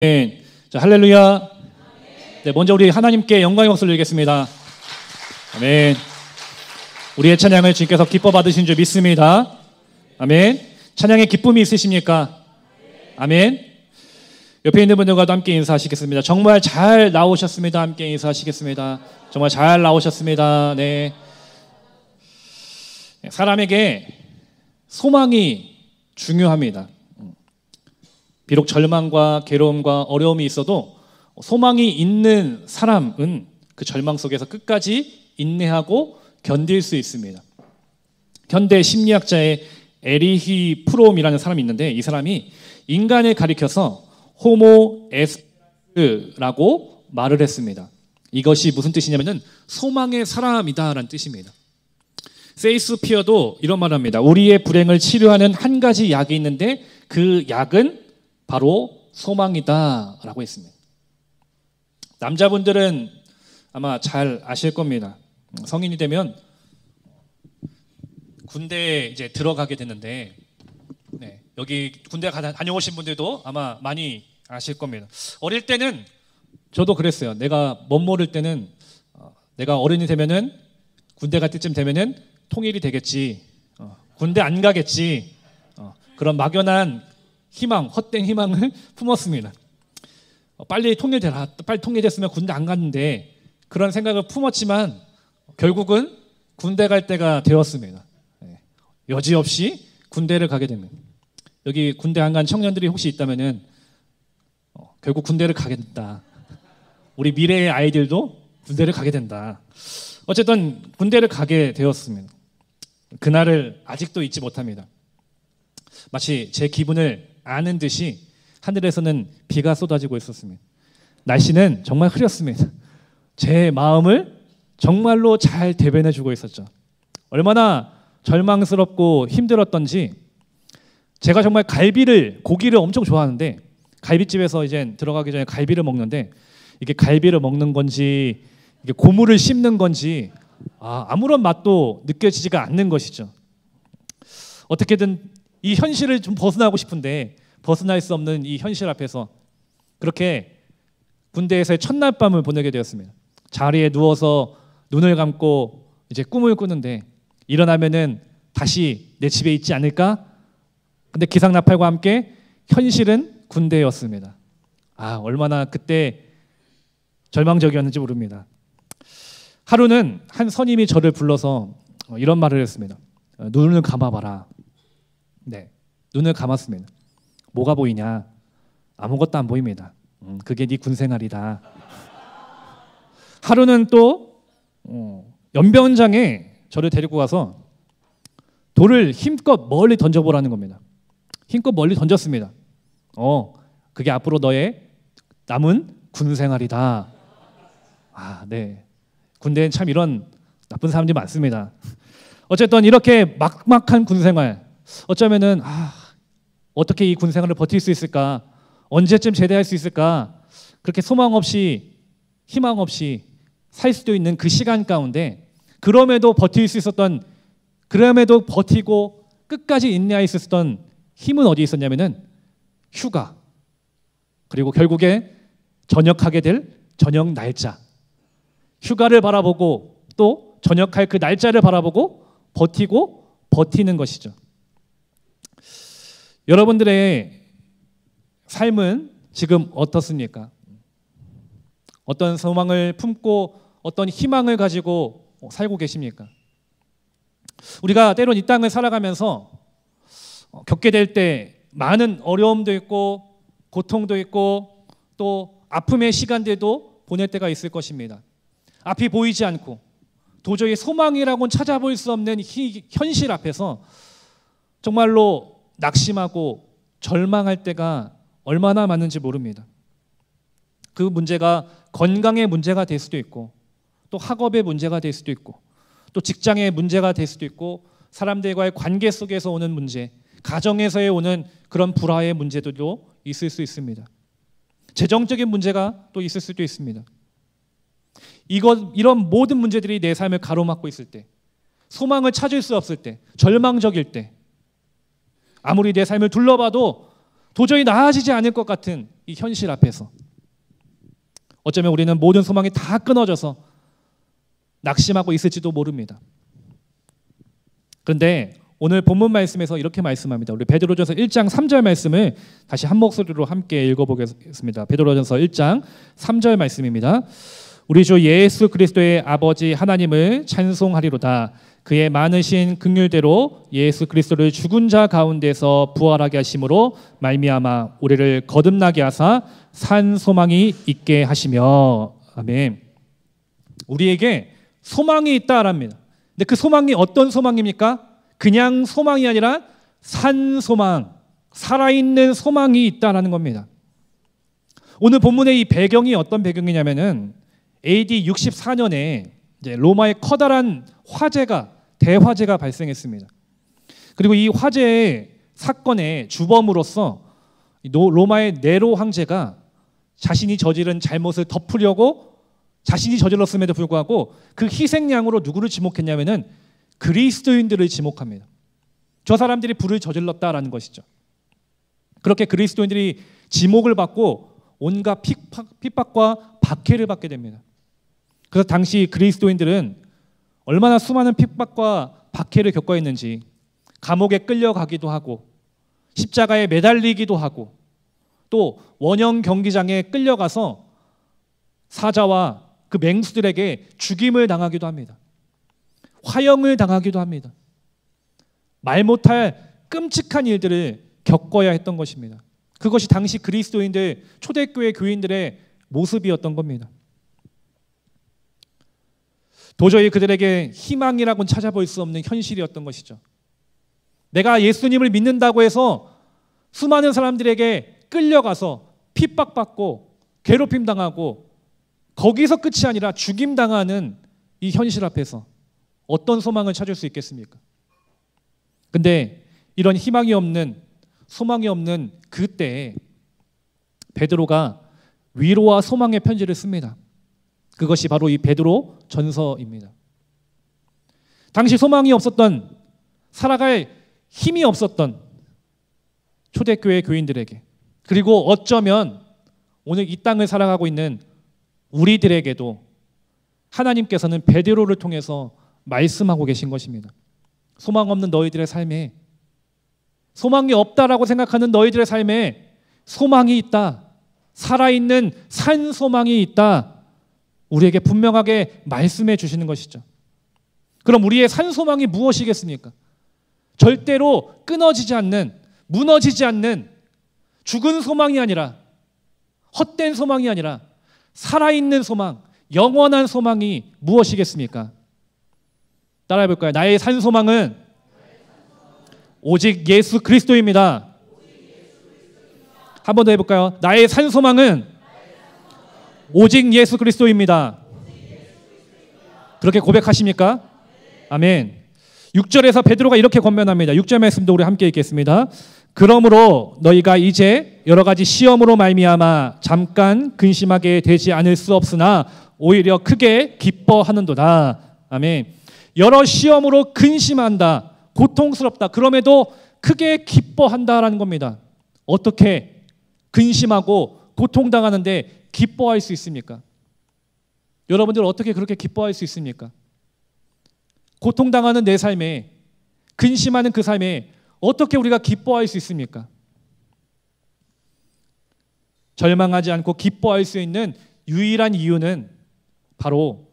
네. 자, 할렐루야. 네, 먼저 우리 하나님께 영광의 목소리를 드리겠습니다. 아멘. 우리의 찬양을 주님께서 기뻐 받으신 줄 믿습니다. 아멘. 찬양에 기쁨이 있으십니까? 아멘. 옆에 있는 분들과도 함께 인사하시겠습니다. 정말 잘 나오셨습니다. 함께 인사하시겠습니다. 정말 잘 나오셨습니다. 네. 사람에게 소망이 중요합니다. 비록 절망과 괴로움과 어려움이 있어도 소망이 있는 사람은 그 절망 속에서 끝까지 인내하고 견딜 수 있습니다. 현대 심리학자의 에리히 프롬이라는 사람이 있는데, 이 사람이 인간을 가리켜서 호모 에스라고 말을 했습니다. 이것이 무슨 뜻이냐면은 소망의 사람이다라는 뜻입니다. 세이스피어도 이런 말을 합니다. 우리의 불행을 치료하는 한 가지 약이 있는데 그 약은 바로 소망이다라고 했습니다. 남자분들은 아마 잘 아실 겁니다. 성인이 되면 군대에 이제 들어가게 되는데, 네, 여기 군대 다녀오신 분들도 아마 많이 아실 겁니다. 어릴 때는 저도 그랬어요. 내가 멋 모를 때는 내가 어른이 되면은 군대 갈 때쯤 되면은 통일이 되겠지, 군대 안 가겠지, 그런 막연한 희망, 헛된 희망을 품었습니다. 빨리 통일되라, 빨리 통일됐으면 군대 안 갔는데, 그런 생각을 품었지만 결국은 군대 갈 때가 되었습니다. 여지없이 군대를 가게 됩니다. 여기 군대 안 간 청년들이 혹시 있다면은 결국 군대를 가게 된다. 우리 미래의 아이들도 군대를 가게 된다. 어쨌든 군대를 가게 되었습니다. 그날을 아직도 잊지 못합니다. 마치 제 기분을 아는 듯이 하늘에서는 비가 쏟아지고 있었습니다. 날씨는 정말 흐렸습니다. 제 마음을 정말로 잘 대변해 주고 있었죠. 얼마나 절망스럽고 힘들었던지, 제가 정말 고기를 엄청 좋아하는데, 갈비집에서 이제 들어가기 전에 갈비를 먹는데, 이게 갈비를 먹는 건지 이게 고무를 씹는 건지 아무런 맛도 느껴지지가 않는 것이죠. 어떻게든 이 현실을 좀 벗어나고 싶은데 벗어날 수 없는 이 현실 앞에서 그렇게 군대에서의 첫날 밤을 보내게 되었습니다. 자리에 누워서 눈을 감고 이제 꿈을 꾸는데, 일어나면은 다시 내 집에 있지 않을까? 근데 기상나팔과 함께 현실은 군대였습니다. 얼마나 그때 절망적이었는지 모릅니다. 하루는 한 선임이 저를 불러서 이런 말을 했습니다. 눈을 감아봐라. 네, 눈을 감았습니다. 뭐가 보이냐? 아무것도 안 보입니다. 그게 네 군생활이다. 하루는 또 연변장에 저를 데리고 가서 돌을 힘껏 멀리 던져보라는 겁니다. 힘껏 멀리 던졌습니다. 그게 앞으로 너의 남은 군생활이다. 네. 군대엔 참 이런 나쁜 사람들이 많습니다. 어쨌든 이렇게 막막한 군생활, 어쩌면은 어떻게 이 군생활을 버틸 수 있을까? 언제쯤 제대할 수 있을까? 그렇게 소망 없이 희망 없이 살 수도 있는 그 시간 가운데, 그럼에도 버틸 수 있었던, 그럼에도 버티고 끝까지 인내할 수 있었던 힘은 어디 있었냐면은 휴가, 그리고 결국에 전역하게 될 전역 날짜, 휴가를 바라보고 또 전역할 그 날짜를 바라보고 버티는 것이죠. 여러분들의 삶은 지금 어떻습니까? 어떤 소망을 품고 어떤 희망을 가지고 살고 계십니까? 우리가 때론 이 땅을 살아가면서 겪게 될 때 많은 어려움도 있고 고통도 있고 또 아픔의 시간들도 보낼 때가 있을 것입니다. 앞이 보이지 않고 도저히 소망이라고는 찾아볼 수 없는 현실 앞에서 정말로 낙심하고 절망할 때가 얼마나 많은지 모릅니다. 그 문제가 건강의 문제가 될 수도 있고, 또 학업의 문제가 될 수도 있고, 또 직장의 문제가 될 수도 있고, 사람들과의 관계 속에서 오는 문제, 가정에서의 오는 그런 불화의 문제들도 있을 수 있습니다. 재정적인 문제가 또 있을 수도 있습니다. 이런 모든 문제들이 내 삶을 가로막고 있을 때, 소망을 찾을 수 없을 때, 절망적일 때, 아무리 내 삶을 둘러봐도 도저히 나아지지 않을 것 같은 이 현실 앞에서 어쩌면 우리는 모든 소망이 다 끊어져서 낙심하고 있을지도 모릅니다. 그런데 오늘 본문 말씀에서 이렇게 말씀합니다. 우리 베드로전서 1장 3절 말씀을 다시 한 목소리로 함께 읽어보겠습니다. 베드로전서 1장 3절 말씀입니다. 우리 주 예수 그리스도의 아버지 하나님을 찬송하리로다. 그의 많으신 긍휼대로 예수 그리스도를 죽은 자 가운데서 부활하게 하심으로 말미암아 우리를 거듭나게 하사 산 소망이 있게 하시며. 아멘. 우리에게 소망이 있다랍니다. 근데 그 소망이 어떤 소망입니까? 그냥 소망이 아니라 산 소망, 살아있는 소망이 있다라는 겁니다. 오늘 본문의 이 배경이 어떤 배경이냐면은 AD 64년에 이제 로마의 커다란 대화재가 발생했습니다. 그리고 이 화재의 사건의 주범으로서 로마의 네로 황제가 자신이 저지른 잘못을 덮으려고 자신이 저질렀음에도 불구하고 그 희생양으로 누구를 지목했냐면은 그리스도인들을 지목합니다. 저 사람들이 불을 저질렀다라는 것이죠. 그렇게 그리스도인들이 지목을 받고 온갖 핍박과 박해를 받게 됩니다. 그래서 당시 그리스도인들은 얼마나 수많은 핍박과 박해를 겪어 있는지 감옥에 끌려가기도 하고 십자가에 매달리기도 하고 또 원형 경기장에 끌려가서 사자와 그 맹수들에게 죽임을 당하기도 합니다. 화형을 당하기도 합니다. 말 못할 끔찍한 일들을 겪어야 했던 것입니다. 그것이 당시 그리스도인들, 초대교회 교인들의 모습이었던 겁니다. 도저히 그들에게 희망이라고는 찾아볼 수 없는 현실이었던 것이죠. 내가 예수님을 믿는다고 해서 수많은 사람들에게 끌려가서 핍박받고 괴롭힘 당하고 거기서 끝이 아니라 죽임당하는 이 현실 앞에서 어떤 소망을 찾을 수 있겠습니까? 근데 이런 희망이 없는, 소망이 없는 그때에 베드로가 위로와 소망의 편지를 씁니다. 그것이 바로 이 베드로 전서입니다. 당시 소망이 없었던, 살아갈 힘이 없었던 초대교회 교인들에게, 그리고 어쩌면 오늘 이 땅을 살아가고 있는 우리들에게도 하나님께서는 베드로를 통해서 말씀하고 계신 것입니다. 소망 없는 너희들의 삶에, 소망이 없다라고 생각하는 너희들의 삶에 소망이 있다. 살아있는 산 소망이 있다. 우리에게 분명하게 말씀해 주시는 것이죠. 그럼 우리의 산 소망이 무엇이겠습니까? 절대로 끊어지지 않는, 무너지지 않는 죽은 소망이 아니라, 헛된 소망이 아니라 살아있는 소망, 영원한 소망이 무엇이겠습니까? 따라해 볼까요? 나의 산 소망은 오직 예수 그리스도입니다. 한 번 더 해볼까요? 나의 산 소망은 오직 예수 그리스도입니다. 그렇게 고백하십니까? 아멘. 6절에서 베드로가 이렇게 권면합니다. 6절 말씀도 우리 함께 읽겠습니다. 그러므로 너희가 이제 여러 가지 시험으로 말미암아 잠깐 근심하게 되지 않을 수 없으나 오히려 크게 기뻐하는도다. 아멘. 여러 시험으로 근심한다, 고통스럽다, 그럼에도 크게 기뻐한다라는 겁니다. 어떻게 근심하고 고통당하는데 기뻐할 수 있습니까? 여러분들 어떻게 그렇게 기뻐할 수 있습니까? 고통당하는 내 삶에, 근심하는 그 삶에 어떻게 우리가 기뻐할 수 있습니까? 절망하지 않고 기뻐할 수 있는 유일한 이유는 바로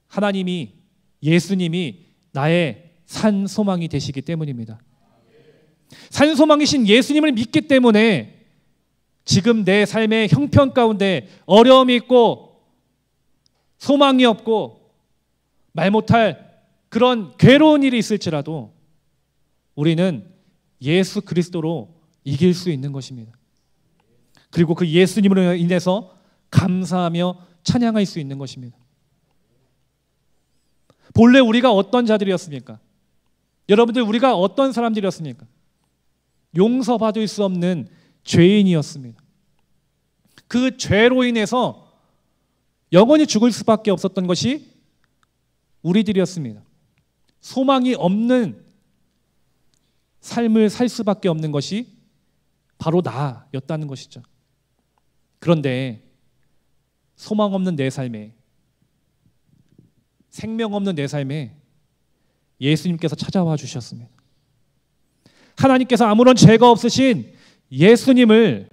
하나님이, 예수님이 나의 산 소망이 되시기 때문입니다. 산 소망이신 예수님을 믿기 때문에 지금 내 삶의 형편 가운데 어려움이 있고 소망이 없고 말 못할 그런 괴로운 일이 있을지라도 우리는 예수 그리스도로 이길 수 있는 것입니다. 그리고 그 예수님으로 인해서 감사하며 찬양할 수 있는 것입니다. 본래 우리가 어떤 자들이었습니까? 여러분들, 우리가 어떤 사람들이었습니까? 용서받을 수 없는 죄인이었습니다. 그 죄로 인해서 영원히 죽을 수밖에 없었던 것이 우리들이었습니다. 소망이 없는 삶을 살 수밖에 없는 것이 바로 나였다는 것이죠. 그런데 소망 없는 내 삶에, 생명 없는 내 삶에 예수님께서 찾아와 주셨습니다. 하나님께서 아무런 죄가 없으신 예수님을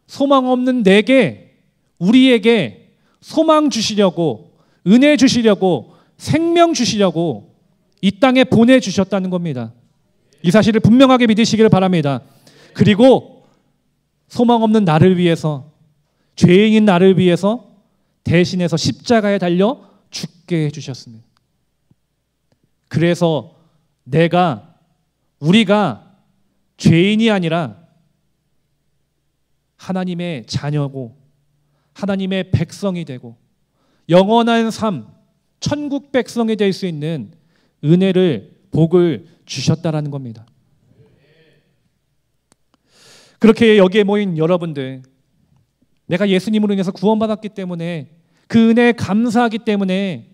소망 없는 내게, 우리에게 소망 주시려고, 은혜 주시려고, 생명 주시려고 이 땅에 보내주셨다는 겁니다. 이 사실을 분명하게 믿으시기를 바랍니다. 그리고 소망 없는 나를 위해서, 죄인인 나를 위해서 대신해서 십자가에 달려 죽게 해주셨습니다. 그래서 우리가 죄인이 아니라 하나님의 자녀고 하나님의 백성이 되고 영원한 삶, 천국 백성이 될 수 있는 은혜를, 복을 주셨다라는 겁니다. 그렇게 여기에 모인 여러분들, 내가 예수님으로 인해서 구원받았기 때문에, 그 은혜에 감사하기 때문에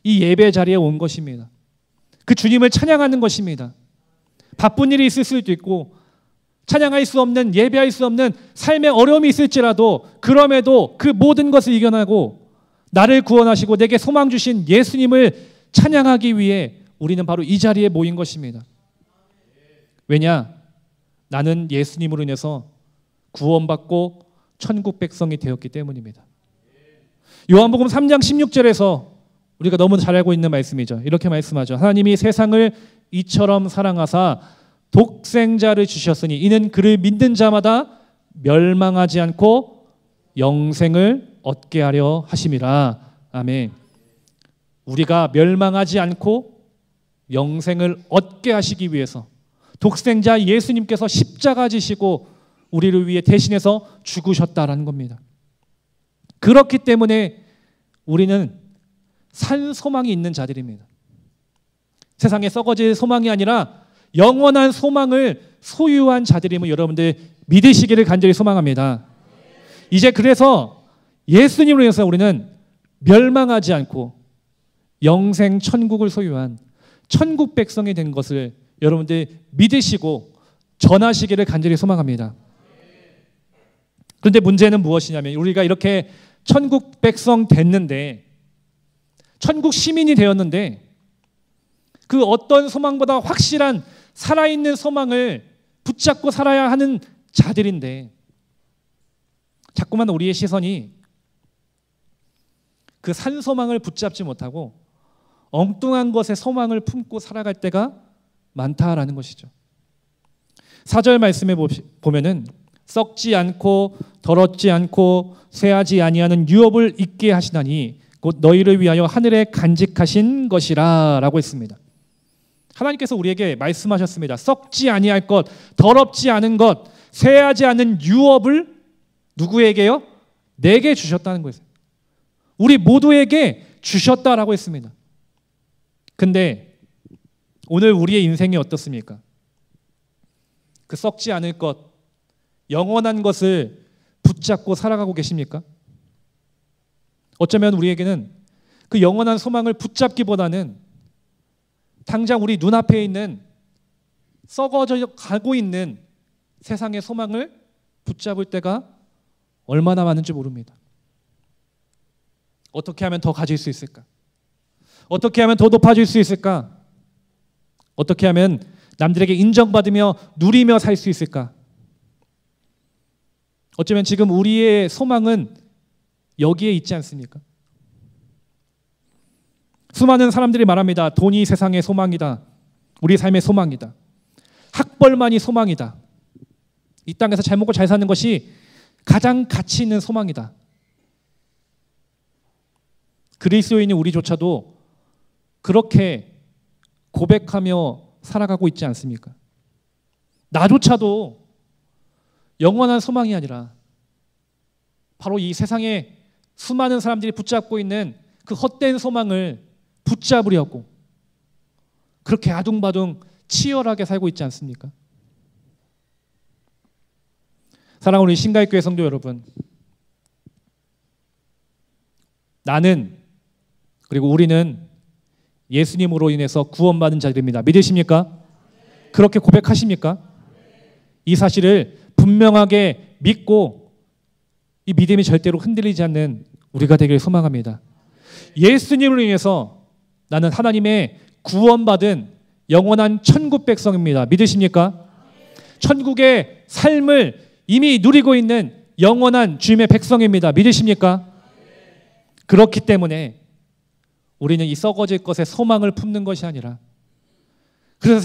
이 예배 자리에 온 것입니다. 그 주님을 찬양하는 것입니다. 바쁜 일이 있을 수도 있고 찬양할 수 없는, 예배할 수 없는 삶의 어려움이 있을지라도 그럼에도 그 모든 것을 이겨내고 나를 구원하시고 내게 소망 주신 예수님을 찬양하기 위해 우리는 바로 이 자리에 모인 것입니다. 왜냐? 나는 예수님으로 인해서 구원받고 천국 백성이 되었기 때문입니다. 요한복음 3장 16절에서 우리가 너무 잘 알고 있는 말씀이죠. 이렇게 말씀하죠. 하나님이 세상을 이처럼 사랑하사 독생자를 주셨으니 이는 그를 믿는 자마다 멸망하지 않고 영생을 얻게 하려 하심이라. 아멘. 우리가 멸망하지 않고 영생을 얻게 하시기 위해서 독생자 예수님께서 십자가 지시고 우리를 위해 대신해서 죽으셨다라는 겁니다. 그렇기 때문에 우리는 산 소망이 있는 자들입니다. 세상에 썩어질 소망이 아니라 영원한 소망을 소유한 자들임을 여러분들 믿으시기를 간절히 소망합니다. 이제 그래서 예수님으로 인해서 우리는 멸망하지 않고 영생 천국을 소유한 천국 백성이 된 것을 여러분들 믿으시고 전하시기를 간절히 소망합니다. 그런데 문제는 무엇이냐면 우리가 이렇게 천국 백성 됐는데, 천국 시민이 되었는데 그 어떤 소망보다 확실한 살아있는 소망을 붙잡고 살아야 하는 자들인데 자꾸만 우리의 시선이 그 산 소망을 붙잡지 못하고 엉뚱한 것에 소망을 품고 살아갈 때가 많다라는 것이죠. 4절 말씀에 보면은 썩지 않고 더럽지 않고 쇠하지 아니하는 유업을 있게 하시나니 곧 너희를 위하여 하늘에 간직하신 것이라 라고 했습니다. 하나님께서 우리에게 말씀하셨습니다. 썩지 아니할 것, 더럽지 않은 것, 쇠하지 않은 유업을 누구에게요? 내게 주셨다는 거예요. 우리 모두에게 주셨다라고 했습니다. 근데 오늘 우리의 인생이 어떻습니까? 그 썩지 않을 것, 영원한 것을 붙잡고 살아가고 계십니까? 어쩌면 우리에게는 그 영원한 소망을 붙잡기보다는 당장 우리 눈앞에 있는 썩어져 가고 있는 세상의 소망을 붙잡을 때가 얼마나 많은지 모릅니다. 어떻게 하면 더 가질 수 있을까? 어떻게 하면 더 높아질 수 있을까? 어떻게 하면 남들에게 인정받으며 누리며 살 수 있을까? 어쩌면 지금 우리의 소망은 여기에 있지 않습니까? 수많은 사람들이 말합니다. 돈이 세상의 소망이다. 우리 삶의 소망이다. 학벌만이 소망이다. 이 땅에서 잘 먹고 잘 사는 것이 가장 가치 있는 소망이다. 그리스도인인 우리조차도 그렇게 고백하며 살아가고 있지 않습니까? 나조차도 영원한 소망이 아니라 바로 이 세상에 수많은 사람들이 붙잡고 있는 그 헛된 소망을 붙잡으려고 그렇게 아둥바둥 치열하게 살고 있지 않습니까? 사랑하는 우리 신가익교회 성도 여러분, 나는 그리고 우리는 예수님으로 인해서 구원받은 자들입니다. 믿으십니까? 그렇게 고백하십니까? 이 사실을 분명하게 믿고 이 믿음이 절대로 흔들리지 않는 우리가 되길 소망합니다. 예수님을 인해서 나는 하나님의 구원받은 영원한 천국 백성입니다. 믿으십니까? 천국의 삶을 이미 누리고 있는 영원한 주님의 백성입니다. 믿으십니까? 그렇기 때문에 우리는 이 썩어질 것에 소망을 품는 것이 아니라, 그래서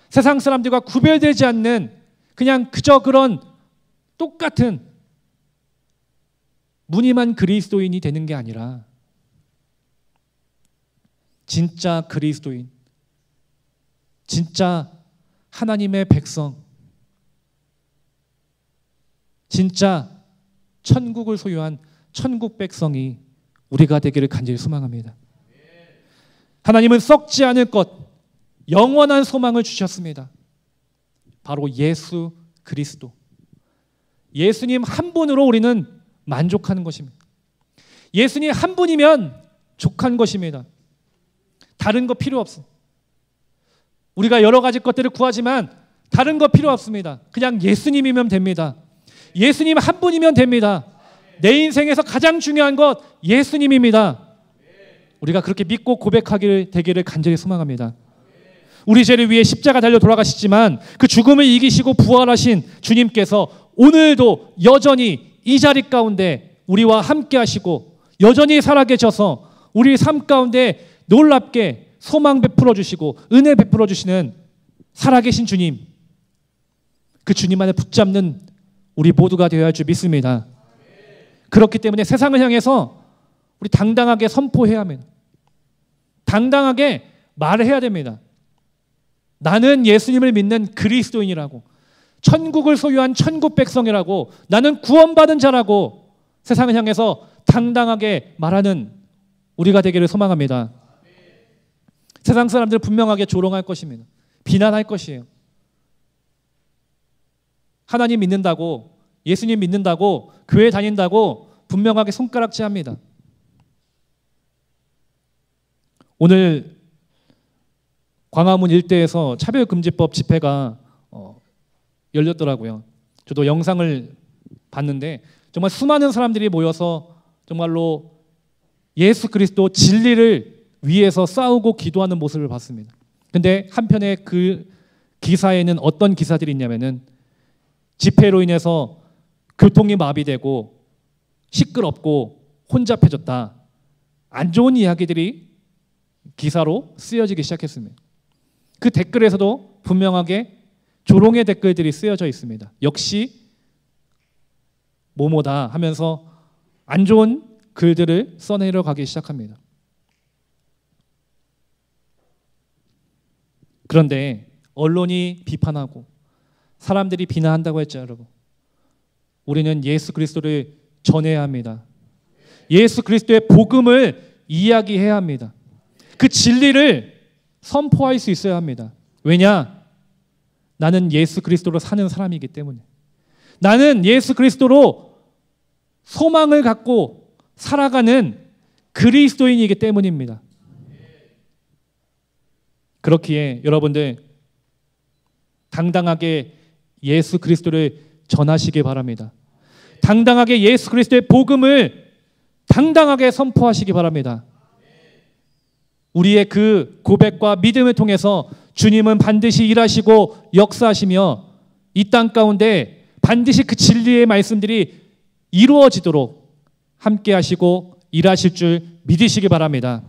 세상 사람들과 구별되지 않는 그냥 그저 그런 똑같은 무늬만 그리스도인이 되는 게 아니라 진짜 그리스도인, 진짜 하나님의 백성, 진짜 천국을 소유한 천국 백성이 우리가 되기를 간절히 소망합니다. 하나님은 썩지 않을 것, 영원한 소망을 주셨습니다. 바로 예수 그리스도. 예수님 한 분으로 우리는 만족하는 것입니다. 예수님 한 분이면 족한 것입니다. 다른 거 필요 없어. 우리가 여러 가지 것들을 구하지만 다른 거 필요 없습니다. 그냥 예수님이면 됩니다. 예수님 한 분이면 됩니다. 내 인생에서 가장 중요한 것 예수님입니다. 우리가 그렇게 믿고 고백하기를 되기를 간절히 소망합니다. 우리 죄를 위해 십자가 달려 돌아가시지만 그 죽음을 이기시고 부활하신 주님께서 오늘도 여전히 이 자리 가운데 우리와 함께 하시고 여전히 살아계셔서 우리 삶 가운데 놀랍게 소망 베풀어 주시고 은혜 베풀어 주시는 살아계신 주님, 그 주님 안에 붙잡는 우리 모두가 되어야 할 줄 믿습니다. 그렇기 때문에 세상을 향해서 우리 당당하게 선포해야 합니다. 당당하게 말을 해야 됩니다. 나는 예수님을 믿는 그리스도인이라고, 천국을 소유한 천국 백성이라고, 나는 구원받은 자라고 세상을 향해서 당당하게 말하는 우리가 되기를 소망합니다. 세상 사람들 분명하게 조롱할 것입니다. 비난할 것이에요. 하나님 믿는다고, 예수님 믿는다고, 교회 다닌다고 분명하게 손가락질합니다. 오늘 광화문 일대에서 차별금지법 집회가 열렸더라고요. 저도 영상을 봤는데 정말 수많은 사람들이 모여서 정말로 예수 그리스도 진리를 위해서 싸우고 기도하는 모습을 봤습니다. 근데 한편에 그 기사에는 어떤 기사들이 있냐면은 집회로 인해서 교통이 마비되고 시끄럽고 혼잡해졌다, 안 좋은 이야기들이 기사로 쓰여지기 시작했습니다. 그 댓글에서도 분명하게 조롱의 댓글들이 쓰여져 있습니다. 역시 뭐뭐다 하면서 안 좋은 글들을 써내려 가기 시작합니다. 그런데 언론이 비판하고 사람들이 비난한다고 했죠, 여러분. 우리는 예수 그리스도를 전해야 합니다. 예수 그리스도의 복음을 이야기해야 합니다. 그 진리를 선포할 수 있어야 합니다. 왜냐? 나는 예수 그리스도로 사는 사람이기 때문에. 나는 예수 그리스도로 소망을 갖고 살아가는 그리스도인이기 때문입니다. 그렇기에 여러분들 당당하게 예수 그리스도를 전하시기 바랍니다. 당당하게 예수 그리스도의 복음을 당당하게 선포하시기 바랍니다. 우리의 그 고백과 믿음을 통해서 주님은 반드시 일하시고 역사하시며 이 땅 가운데 반드시 그 진리의 말씀들이 이루어지도록 함께 하시고 일하실 줄 믿으시기 바랍니다.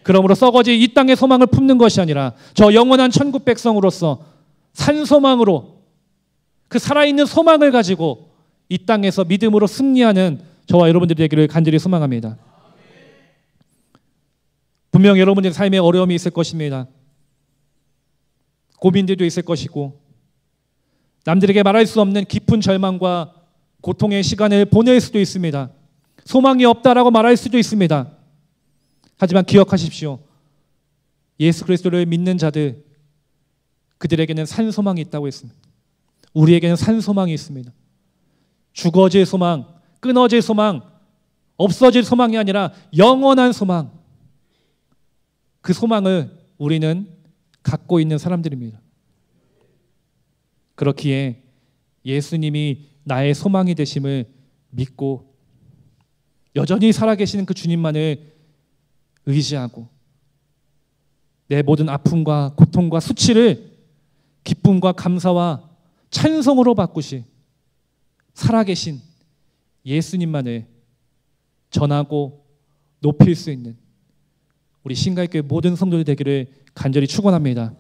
그러므로 썩어질 이 땅의 소망을 품는 것이 아니라 저 영원한 천국 백성으로서 산 소망으로, 그 살아있는 소망을 가지고 이 땅에서 믿음으로 승리하는 저와 여러분들이 되기를 간절히 소망합니다. 분명 여러분들의 삶에 어려움이 있을 것입니다. 고민들도 있을 것이고 남들에게 말할 수 없는 깊은 절망과 고통의 시간을 보낼 수도 있습니다. 소망이 없다라고 말할 수도 있습니다. 하지만 기억하십시오. 예수 그리스도를 믿는 자들, 그들에게는 산 소망이 있다고 했습니다. 우리에게는 산 소망이 있습니다. 죽어질 소망, 끊어질 소망, 없어질 소망이 아니라 영원한 소망. 그 소망을 우리는 갖고 있는 사람들입니다. 그렇기에 예수님이 나의 소망이 되심을 믿고 여전히 살아계시는 그 주님만을 의지하고 내 모든 아픔과 고통과 수치를 기쁨과 감사와 찬송으로 바꾸시 살아계신 예수님만을 전하고 높일 수 있는 우리 신갈교회 모든 성도들 되기를 간절히 축원합니다.